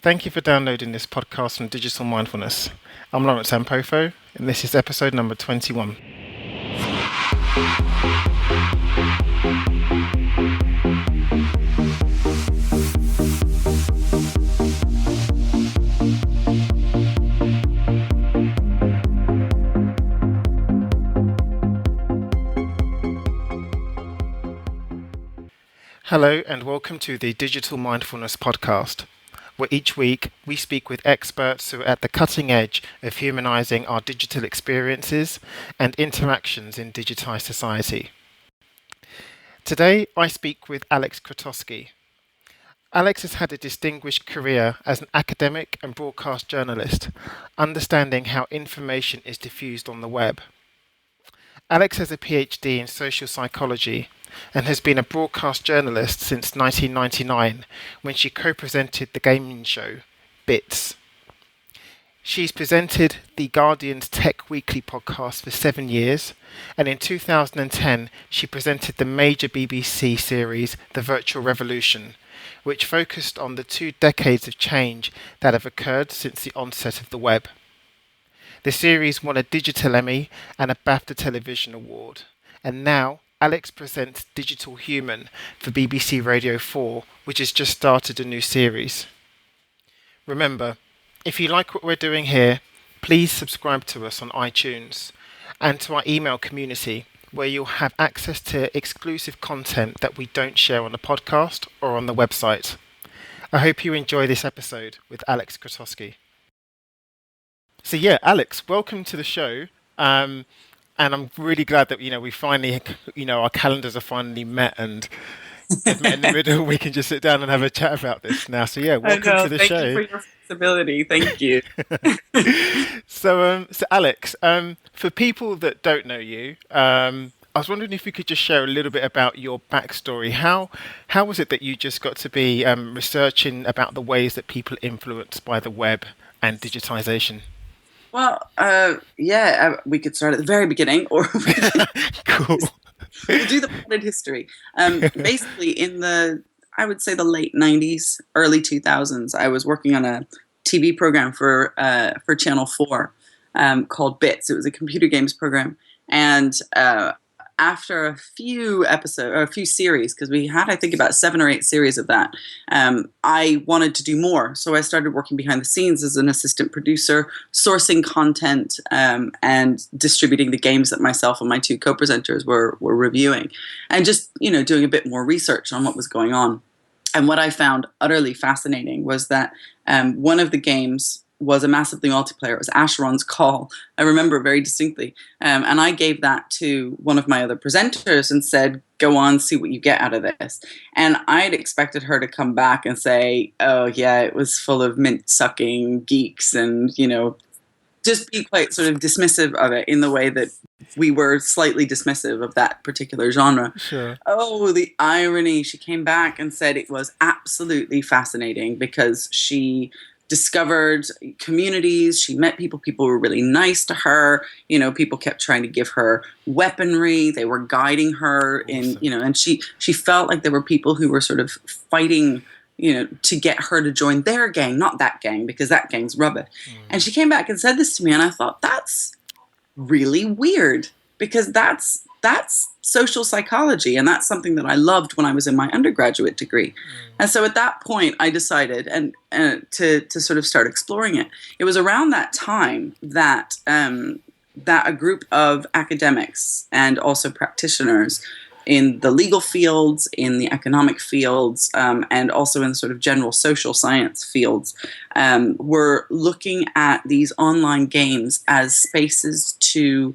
Thank you for downloading this podcast on digital mindfulness. I'm Lawrence Ampofo, and this is episode number 21. Hello, and welcome to the Digital Mindfulness Podcast, where each week we speak with experts who are at the cutting edge of humanizing our digital experiences and interactions in digitized society. Today, I speak with Aleks Krotoski. Aleks has had a distinguished career as an academic and broadcast journalist, understanding how information is diffused on the web. Aleks has a PhD in social psychology and has been a broadcast journalist since 1999 when she co-presented the gaming show Bits. She's presented the Guardian's Tech Weekly podcast for 7 years, and in 2010 she presented the major BBC series The Virtual Revolution, which focused on the 2 decades of change that have occurred since the onset of the web. The series won a Digital Emmy and a BAFTA Television Award, and now Aleks presents Digital Human for BBC Radio 4, which has just started a new series. Remember, if you like what we're doing here, please subscribe to us on iTunes and to our email community, where you'll have access to exclusive content that we don't share on the podcast or on the website. I hope you enjoy this episode with Aleks Krotoski. So Aleks, welcome to the show. And I'm really glad that, we finally, our calendars are finally met and have met in the middle. We can just sit down and have a chat about this now. So welcome to the show. Thank you for your flexibility. Thank you. So Aleks, for people that don't know you, I was wondering if you could just share a little bit about your backstory. How was it that you just got to be researching about the ways that people are influenced by the web and digitization? Well, we could start at the very beginning, or Cool. we'll do the plotted history. Basically, in I would say the late 90s, early 2000s, I was working on a TV program for Channel 4 called Bits. It was a computer games program, and after a few episodes, or a few series, because we had, I think, about 7 or 8 series of that, I wanted to do more. So I started working behind the scenes as an assistant producer, sourcing content and distributing the games that myself and my 2 co-presenters were reviewing, and just, doing a bit more research on what was going on. And what I found utterly fascinating was that one of the games was a massively multiplayer. It was Asheron's Call. I remember very distinctly. And I gave that to one of my other presenters and said, go on, see what you get out of this. And I'd expected her to come back and say, oh yeah, it was full of mint-sucking geeks and, just be quite sort of dismissive of it in the way that we were slightly dismissive of that particular genre. Sure. Oh, the irony. She came back and said it was absolutely fascinating because she discovered communities, she met people were really nice to her, people kept trying to give her weaponry, they were guiding her in, and she felt like there were people who were sort of fighting, to get her to join their gang, not that gang, because that gang's rubbish. And she came back and said this to me, and I thought, that's really weird, because that's social psychology, and that's something that I loved when I was in my undergraduate degree. And so at that point, I decided to sort of start exploring it. It was around that time that a group of academics and also practitioners in the legal fields, in the economic fields, and also in sort of general social science fields, were looking at these online games as spaces to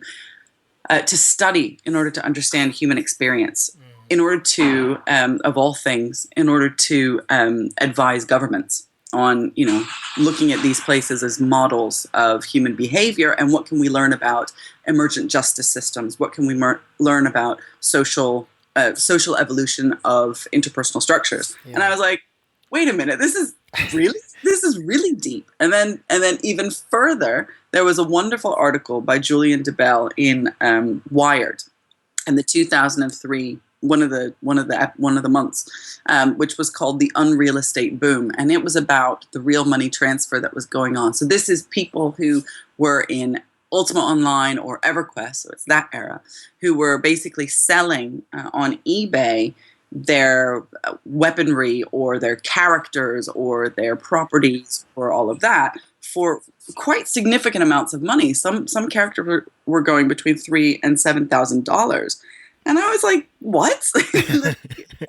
study in order to understand human experience, in order to, of all things, in order to advise governments on, looking at these places as models of human behavior, and what can we learn about emergent justice systems, what can we learn about social evolution of interpersonal structures. Yeah. And I was like, wait a minute, this is really deep. And then even further, there was a wonderful article by Julian DeBell in Wired, and the 2003 one of the months, which was called the Unreal Estate Boom, and it was about the real money transfer that was going on. So this is people who were in Ultima Online or EverQuest, so it's that era, who were basically selling on eBay their weaponry or their characters or their properties or all of that for quite significant amounts of money. Some characters were going between $3,000 and $7,000. And I was like, what?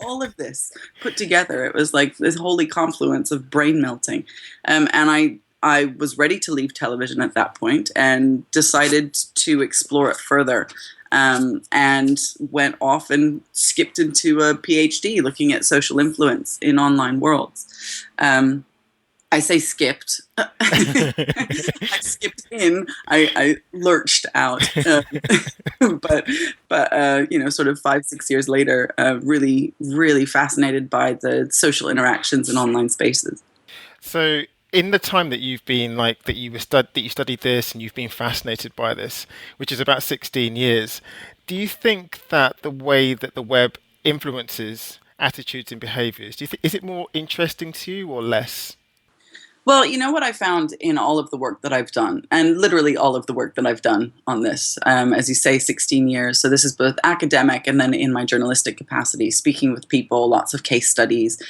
All of this put together. It was like this holy confluence of brain melting. And I was ready to leave television at that point and decided to explore it further. And went off and skipped into a PhD looking at social influence in online worlds. I say skipped. I skipped in. I lurched out. But sort of 5-6 years later, really, really fascinated by the social interactions in online spaces. So, in the time that you've been like that you studied this and you've been fascinated by this, which is about 16 years, do you think that the way that the web influences attitudes and behaviors, is it more interesting to you or less? Well, you know what I found in all of the work that I've done, and literally all of the work that I've done on this, as you say, 16 years. So this is both academic and then in my journalistic capacity, speaking with people, lots of case studies,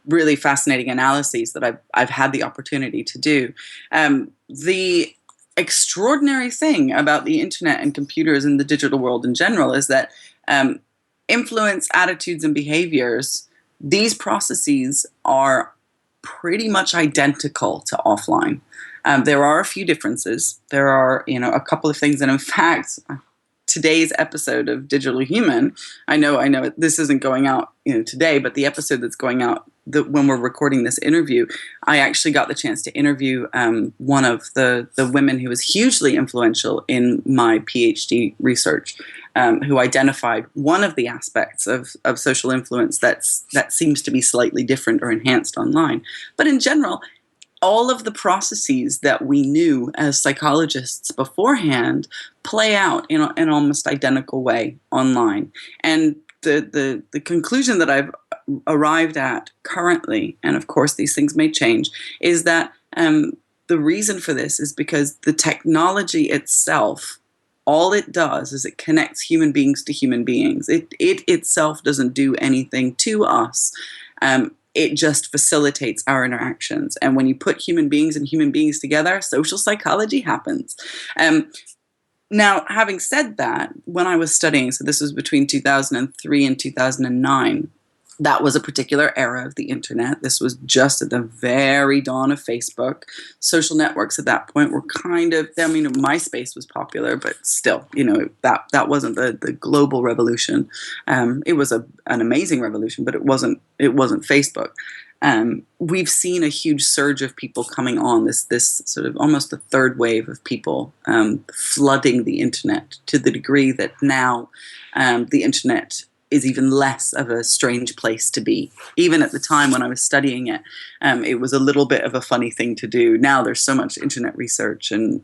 really fascinating analyses that I've had the opportunity to do. The extraordinary thing about the internet and computers and the digital world in general is that influence, attitudes, and behaviors, these processes are pretty much identical to offline. There are a few differences. There are, a couple of things, and in fact, today's episode of Digital Human, I know this isn't going out, today, but the episode that's going out when we're recording this interview, I actually got the chance to interview one of the women who was hugely influential in my PhD research, who identified one of the aspects of social influence that seems to be slightly different or enhanced online. But in general, all of the processes that we knew as psychologists beforehand play out in an almost identical way online. And the conclusion that I've arrived at currently, and of course these things may change, is that the reason for this is because the technology itself, all it does is it connects human beings to human beings. It itself doesn't do anything to us. It just facilitates our interactions. And when you put human beings and human beings together, social psychology happens. Now, having said that, when I was studying, so this was between 2003 and 2009, that was a particular era of the internet. This was just at the very dawn of Facebook. Social networks at that point were MySpace was popular, but still, that wasn't the global revolution. It was an amazing revolution, but it wasn't Facebook. We've seen a huge surge of people coming on, this sort of almost a third wave of people flooding the internet to the degree that now the internet is even less of a strange place to be. Even at the time when I was studying it, it was a little bit of a funny thing to do. Now there's so much internet research and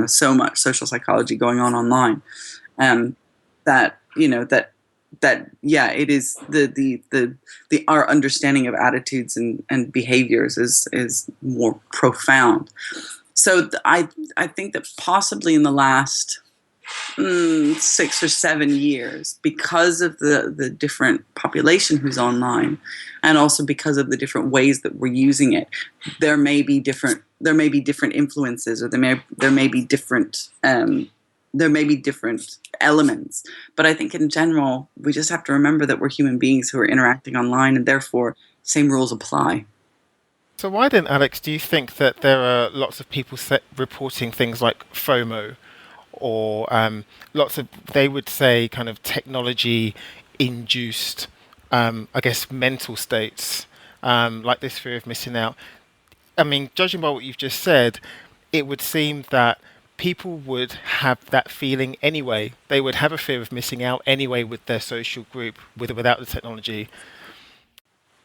so much social psychology going on online, that it is the our understanding of attitudes and behaviors is more profound. So I think that possibly in the last 6 or 7 years, because of the different population who's online, and also because of the different ways that we're using it, there may be different influences, or there may be different elements. But I think in general, we just have to remember that we're human beings who are interacting online, and therefore same rules apply. So why then, Alex, do you think that there are lots of people reporting things like FOMO, or they would say kind of technology induced, I guess, mental states, like this fear of missing out? I mean, judging by what you've just said, it would seem that people would have that feeling anyway. They would have a fear of missing out anyway with their social group, without the technology.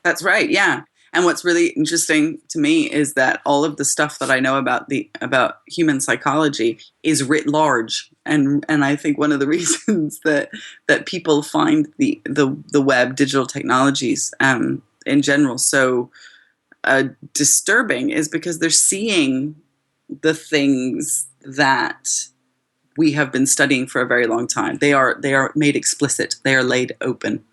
That's right. Yeah. And what's really interesting to me is that all of the stuff that I know about human psychology is writ large, and I think one of the reasons that people find the web, digital technologies in general, so disturbing is because they're seeing the things that we have been studying for a very long time. They are made explicit. They are laid open.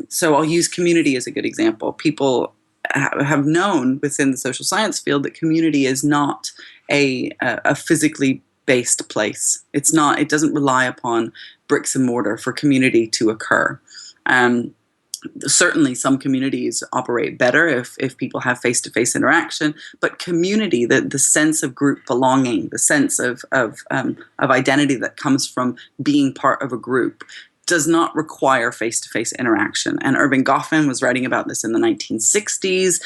So I'll use community as a good example. People have known within the social science field that community is not a physically based place. It's not. It doesn't rely upon bricks and mortar for community to occur. Certainly some communities operate better if people have face-to-face interaction, but community, the sense of group belonging, the sense of identity that comes from being part of a group, does not require face-to-face interaction. And Irving Goffman was writing about this in the 1960s.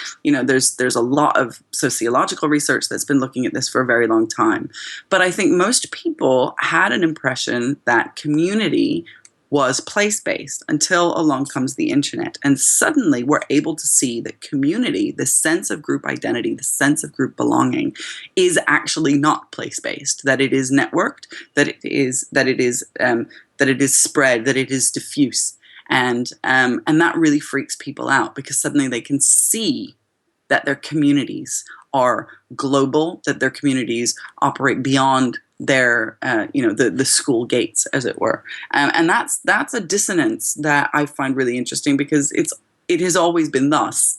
There's a lot of sociological research that's been looking at this for a very long time. But I think most people had an impression that community was place-based until along comes the internet. And suddenly we're able to see that community, the sense of group identity, the sense of group belonging, is actually not place-based, that it is networked, that it is spread, that it is diffuse. And that really freaks people out, because suddenly they can see that their communities are global, that their communities operate beyond their the school gates, as it were, and that's a dissonance that I find really interesting, because it has always been thus.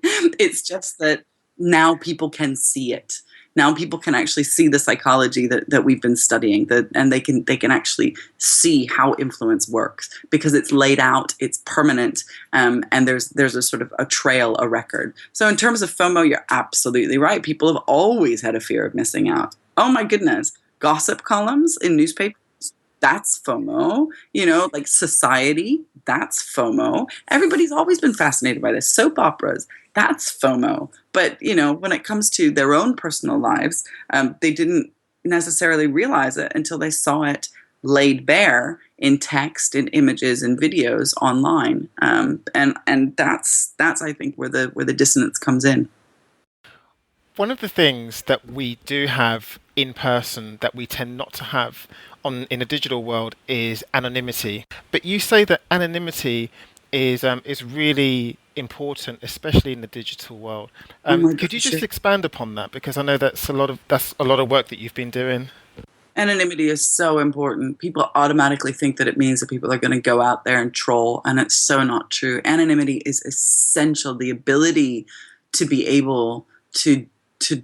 It's just that now people can see it. Now people can actually see the psychology that we've been studying, and they can actually see how influence works, because it's laid out, it's permanent, and there's a sort of a trail, a record. So in terms of FOMO, you're absolutely right. People have always had a fear of missing out. Oh my goodness, gossip columns in newspapers, that's FOMO. Like society, that's FOMO. Everybody's always been fascinated by this. Soap operas, that's FOMO. But, when it comes to their own personal lives, they didn't necessarily realize it until they saw it laid bare in text, in images, and videos online. And that's I think where the dissonance comes in. One of the things that we do have in person that we tend not to have in a digital world is anonymity. But you say that anonymity is really important, especially in the digital world. Oh my Could you gosh. just expand upon that? Because I know that's a lot of work that you've been doing. Anonymity is so important. People automatically think that it means that people are going to go out there and troll, and it's so not true. Anonymity is essential. The ability to be able to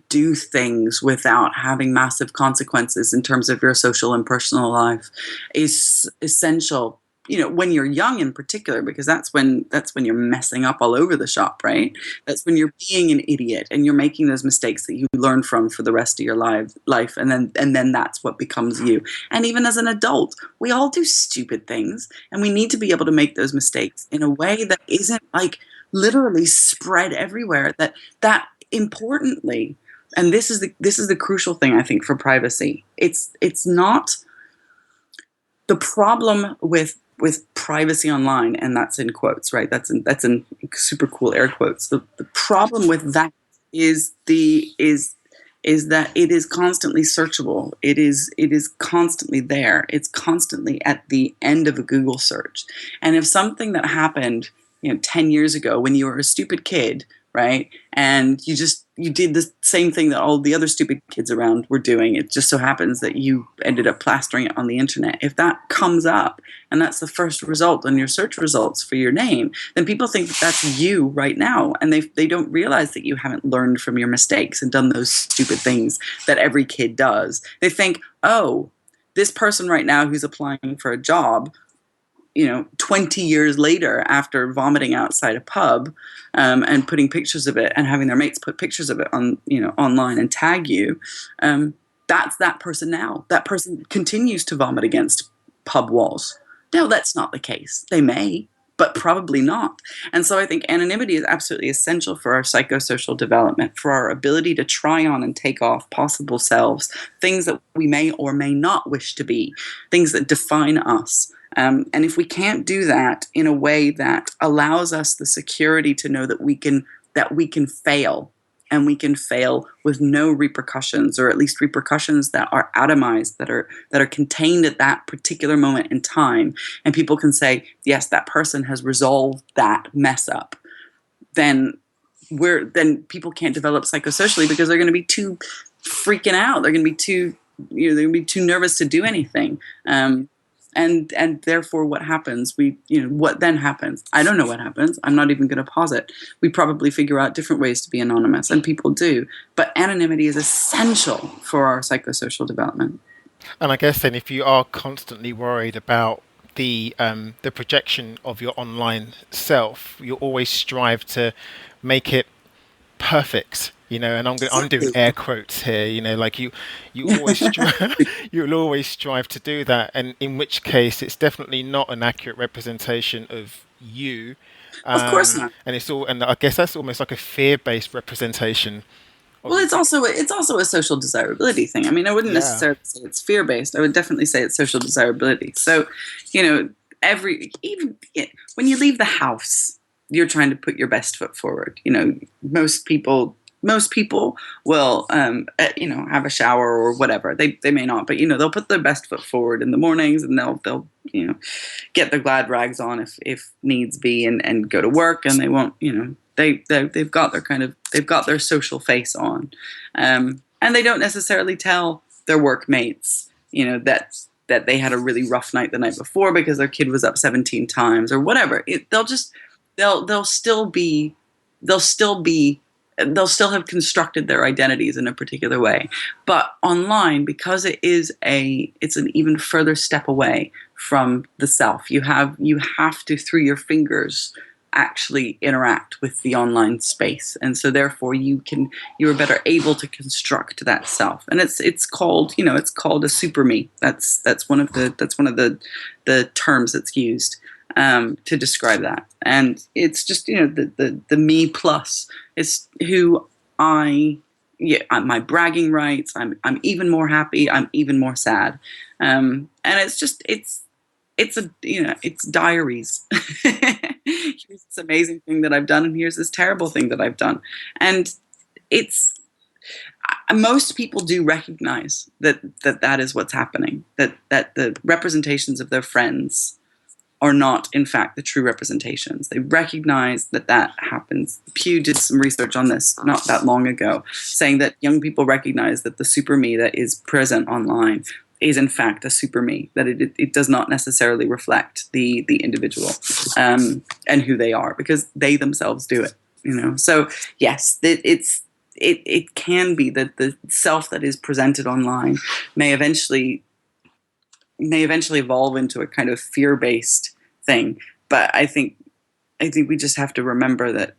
do things without having massive consequences in terms of your social and personal life is essential. When you're young in particular, because that's when you're messing up all over the shop, right? That's when you're being an idiot and you're making those mistakes that you learn from for the rest of your life, and then that's what becomes you. And even as an adult, we all do stupid things, and we need to be able to make those mistakes in a way that isn't like literally spread everywhere. That importantly, and this is the crucial thing, I think, for privacy. It's not the problem with privacy online, and that's in quotes, right? That's in super cool air quotes. The problem with that is that it is constantly searchable. It is constantly there. It's constantly at the end of a Google search. And if something that happened 10 years ago when you were a stupid kid, right, and you did the same thing that all the other stupid kids around were doing, it just so happens that you ended up plastering it on the internet. If that comes up and that's the first result on your search results for your name, then people think that that's you right now, and they don't realize that you haven't learned from your mistakes and done those stupid things that every kid does. They think, oh, this person right now who's applying for a job, 20 years later, after vomiting outside a pub, and putting pictures of it and having their mates put pictures of it on, online and tag you, that's that person now. That person continues to vomit against pub walls. No, that's not the case. They may, but probably not. And so I think anonymity is absolutely essential for our psychosocial development, for our ability to try on and take off possible selves, things that we may or may not wish to be, things that define us. And if we can't do that in a way that allows us the security to know that we can fail, and we can fail with no repercussions, or at least repercussions that are atomized, that are contained at that particular moment in time, and people can say, yes, that person has resolved that mess up, then then people can't develop psychosocially, because they're going to be too freaking out. They're going to be too, they're going to be too nervous to do anything. And therefore, what happens? What then happens? I don't know what happens. I'm not even going to posit. We probably figure out different ways to be anonymous, and people do. But anonymity is essential for our psychosocial development. And I guess then, if you are constantly worried about the projection of your online self, you always strive to make it perfect. And I'm doing Exactly. air quotes here. Like you always you'll always strive to do that, and in which case it's definitely not an accurate representation of you. Of course not. And I guess that's almost like a fear-based representation of Well, you. it's also a social desirability thing. I mean, I wouldn't Yeah. necessarily say it's fear based. I would definitely say it's social desirability. So, you know, even when you leave the house, you're trying to put your best foot forward. Most people will, have a shower or whatever. They may not, but they'll put their best foot forward in the mornings, and they'll get their glad rags on if needs be, and go to work, and they won't, they've got their social face on, and they don't necessarily tell their workmates, that they had a really rough night the night before because their kid was up 17 times or whatever. They'll still be they'll still be they'll still have constructed their identities in a particular way. But online, because it's an even further step away from the self. You have to, through your fingers, actually interact with the online space, and so therefore you are better able to construct that self. And it's called a super me. That's one of the terms that's used, to describe that. And it's just, the me plus. It's who I, yeah, my bragging rights. I'm even more happy. I'm even more sad. And it's diaries. Here's this amazing thing that I've done, and here's this terrible thing that I've done. And it's most people do recognize that is what's happening. That the representations of their friends are not, in fact, the true representations. They recognize that happens. Pew did some research on this not that long ago, saying that young people recognize that the super me that is present online is, in fact, a super me, that it does not necessarily reflect the individual, and who they are, because they themselves do it. So yes, it can be that the self that is presented online may eventually evolve into a kind of fear-based thing. But I think we just have to remember that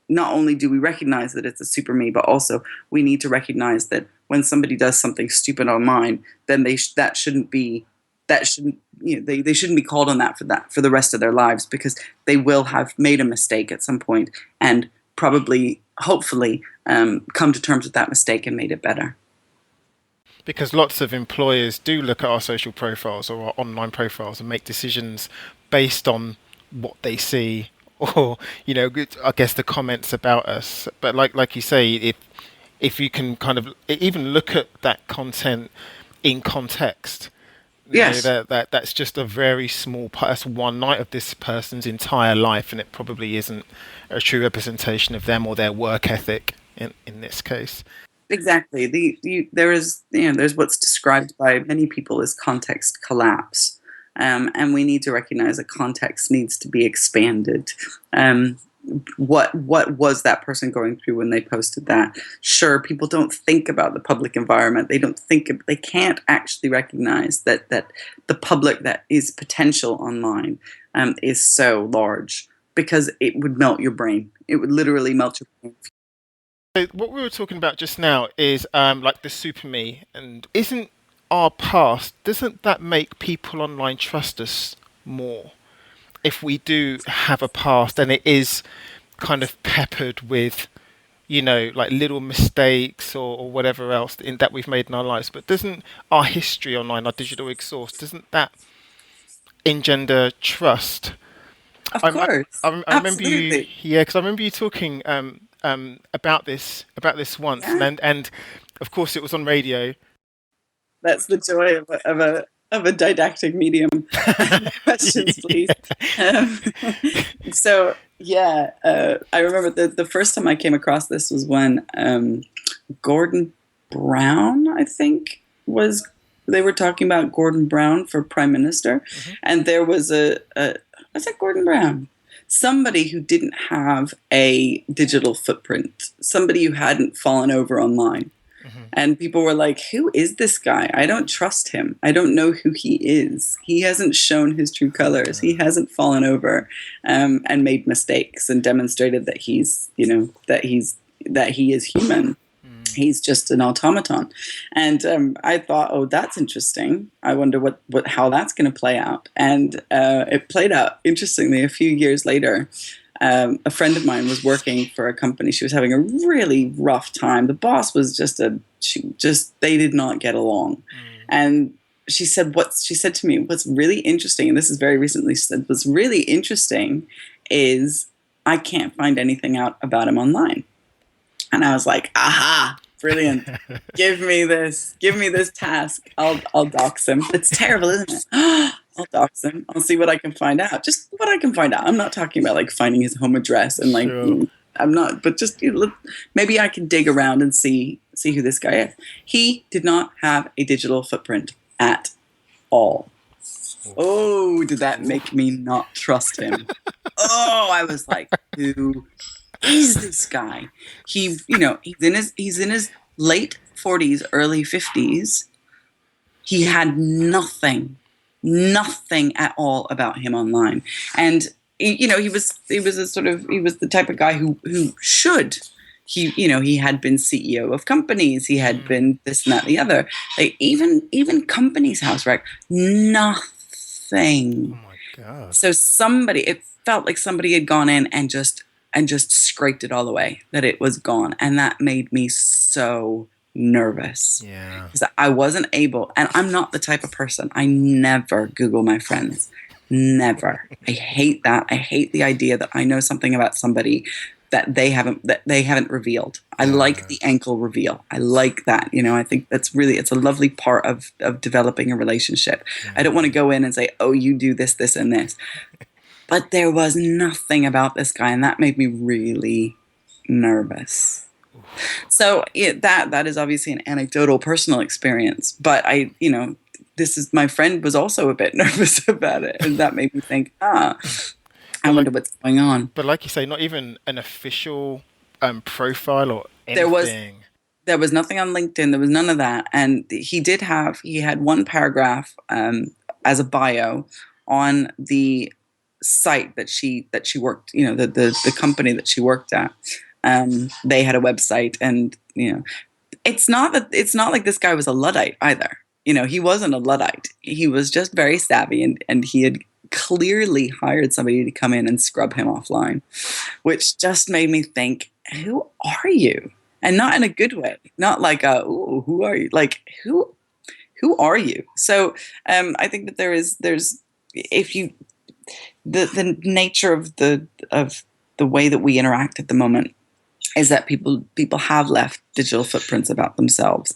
not only do we recognize that it's a super me, but also we need to recognize that when somebody does something stupid online, then that shouldn't be they shouldn't be called on that for the rest of their lives, because they will have made a mistake at some point, and probably, hopefully, come to terms with that mistake and made it better. Because lots of employers do look at our social profiles or our online profiles and make decisions based on what they see, or I guess the comments about us. But like you say, if you can kind of even look at that content in context, Yes. that's just a very small part. That's one night of this person's entire life, and it probably isn't a true representation of them or their work ethic in this case. Exactly. There's what's described by many people as context collapse, and we need to recognize that context needs to be expanded. What was that person going through when they posted that? Sure, people don't think about the public environment. They can't actually recognize that the public that is potential online, is so large, because it would melt your brain. It would literally melt your brain. So what we were talking about just now is like the super me, and isn't our past, doesn't that make people online trust us more if we do have a past and it is kind of peppered with like little mistakes or whatever else that we've made in our lives? But doesn't our history online, our digital exhaust, doesn't that engender trust. Of I, course. I remember you, Absolutely. yeah, because I remember you talking about this once, Yeah. and of course it was on radio. That's the joy of a didactic medium. Questions, please. Um, so yeah, I remember the first time I came across this was when Gordon Brown, I think, was they were talking about Gordon Brown for prime minister, Hmm. and there was a was it Gordon Brown? Somebody who didn't have a digital footprint, somebody who hadn't fallen over online. Hmm. And people were like, who is this guy? I don't trust him. I don't know who he is. He hasn't shown his true colors. He hasn't fallen over and made mistakes and demonstrated that that he is human. He's just an automaton. And I thought, oh, that's interesting. I wonder how that's going to play out. And it played out interestingly a few years later. A friend of mine was working for a company. She was having a really rough time. The boss was they did not get along. And she said to me, what's really interesting, and this is very recently, she said, what's really interesting is I can't find anything out about him online. And I was like, aha, brilliant. Give me this task. I'll dox him. It's terrible, isn't it? I'll dox him. I'll see what I can find out. Just what I can find out. I'm not talking about like finding his home address and like Sure. I'm not, but just maybe I can dig around and see who this guy is. He did not have a digital footprint at all. Oh, did that make me not trust him? Oh, I was like, who is this guy? He's in his late 40s, early 50s. He had nothing at all about him online. And he was the type of guy who should. He had been CEO of companies. He had been this and that and the other. Like even companies house wreck, nothing. Oh my God. So it felt like somebody had gone in and just scraped it all away, that it was gone. And that made me so nervous. Yeah. Because I wasn't able, and I'm not the type of person, I never Google my friends. Never. I hate that. I hate the idea that I know something about somebody that they haven't revealed. I like the ankle reveal. I like that. I think it's a lovely part of developing a relationship. I don't want to go in and say, oh, you do this, this, and this. But there was nothing about this guy, and that made me really nervous. So that is obviously an anecdotal personal experience, but my friend was also a bit nervous about it, and that made me think, I wonder what's going on. But like you say, not even an official profile or There was anything. there was nothing on LinkedIn. There was none of that, and he had one paragraph as a bio on the site that she worked. The company that she worked at. They had a website, and it's not like this guy was a Luddite either. He wasn't a Luddite. He was just very savvy, and he had clearly hired somebody to come in and scrub him offline, which just made me think, who are you? And not in a good way. Not like, ooh, who are you? Like, who are you? So I think that there's if you the nature of the way that we interact at the moment is that people have left digital footprints about themselves.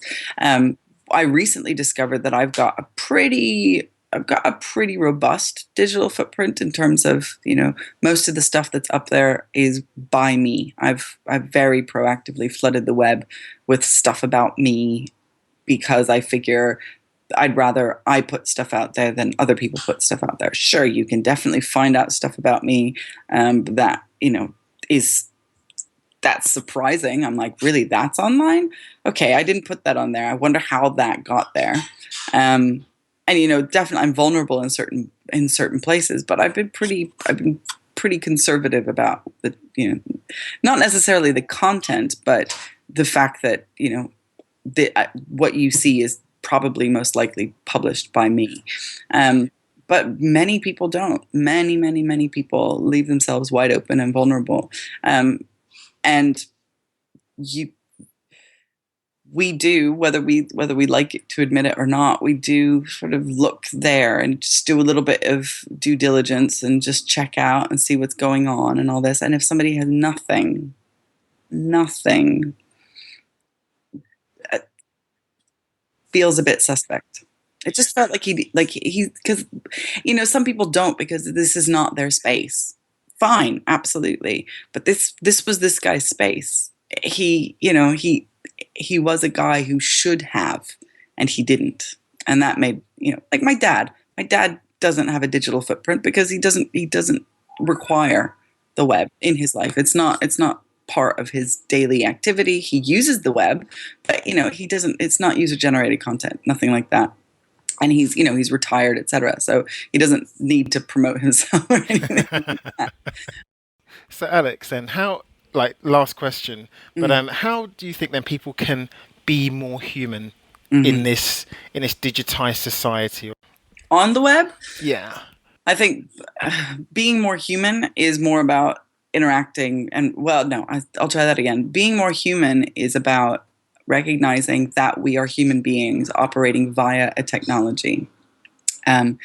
I recently discovered that I've got a pretty robust digital footprint in terms of, most of the stuff that's up there is by me. I've very proactively flooded the web with stuff about me because I figure I'd rather I put stuff out there than other people put stuff out there. Sure, you can definitely find out stuff about me that, that's surprising. I'm like, really, that's online? Okay, I didn't put that on there. I wonder how that got there. And definitely I'm vulnerable in certain places, but I've been pretty conservative about the, not necessarily the content, but the fact that, what you see is probably most likely published by me. But many people don't. Many people leave themselves wide open and vulnerable. And we do, whether we like it to admit it or not, we do sort of look there and just do a little bit of due diligence and just check out and see what's going on and all this. And if somebody has nothing feels a bit suspect. It just felt like he because some people don't, because this is not their space. Fine, absolutely, but this was this guy's space. He was a guy who should have, and he didn't, and that made like my dad. My dad doesn't have a digital footprint because he doesn't require the web in his life. It's not part of his daily activity. He uses the web, but he doesn't. It's not user generated content, nothing like that. And he's retired, etc. So he doesn't need to promote himself or anything like that. So Alex, then last question, but how do you think then people can be more human in this digitized society? On the web? Yeah. I think being more human is more about interacting I'll try that again. Being more human is about recognizing that we are human beings operating via a technology. And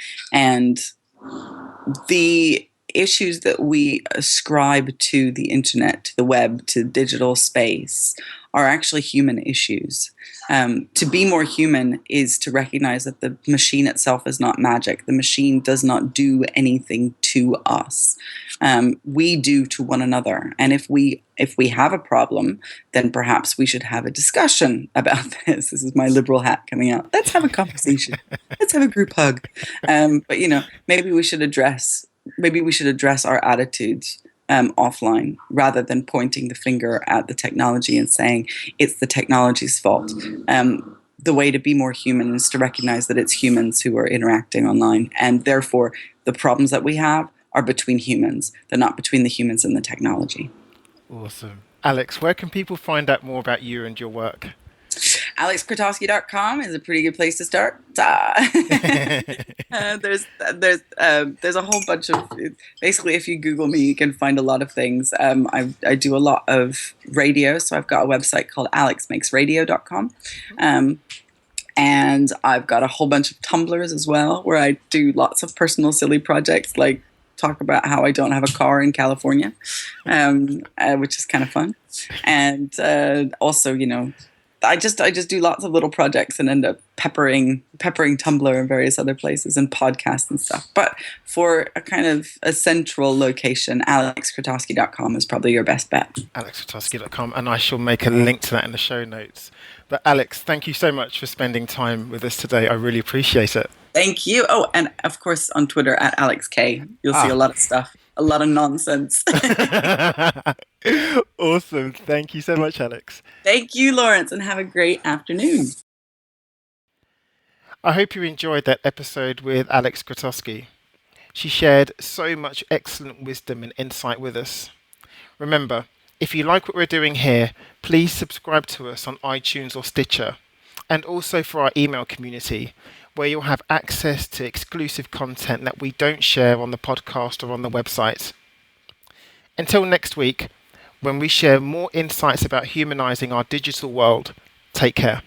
the issues that we ascribe to the internet, to the web, to digital space are actually human issues. To be more human is to recognize that the machine itself is not magic. The machine does not do anything to us. We do to one another. And if we have a problem, then perhaps we should have a discussion about this. This is my liberal hat coming out. Let's have a conversation. Let's have a group hug. But maybe we should address our attitudes offline, rather than pointing the finger at the technology and saying it's the technology's fault. The way to be more human is to recognize that it's humans who are interacting online, and therefore the problems that we have are between humans. They're not between the humans and the technology. Awesome. Alex, where can people find out more about you and your work? AleksKrotoski.com is a pretty good place to start. There's a whole bunch of, basically if you Google me, you can find a lot of things. I do a lot of radio, so I've got a website called alexmakesradio.com. And I've got a whole bunch of Tumblrs as well, where I do lots of personal silly projects, like talk about how I don't have a car in California, which is kind of fun. And also, I just do lots of little projects and end up peppering Tumblr and various other places and podcasts and stuff. But for a kind of a central location, AleksKrotoski.com is probably your best bet. AleksKrotoski.com, and I shall make a link to that in the show notes. But Alex, thank you so much for spending time with us today. I really appreciate it. Thank you. Oh, and of course on Twitter at AlexK. You'll see a lot of stuff, a lot of nonsense. Awesome. Thank you so much, Alex. Thank you, Lawrence, and have a great afternoon. I hope you enjoyed that episode with Aleks Krotoski. She shared so much excellent wisdom and insight with us. Remember, if you like what we're doing here, please subscribe to us on iTunes or Stitcher, and also for our email community, where you'll have access to exclusive content that we don't share on the podcast or on the website. Until next week, when we share more insights about humanizing our digital world, take care.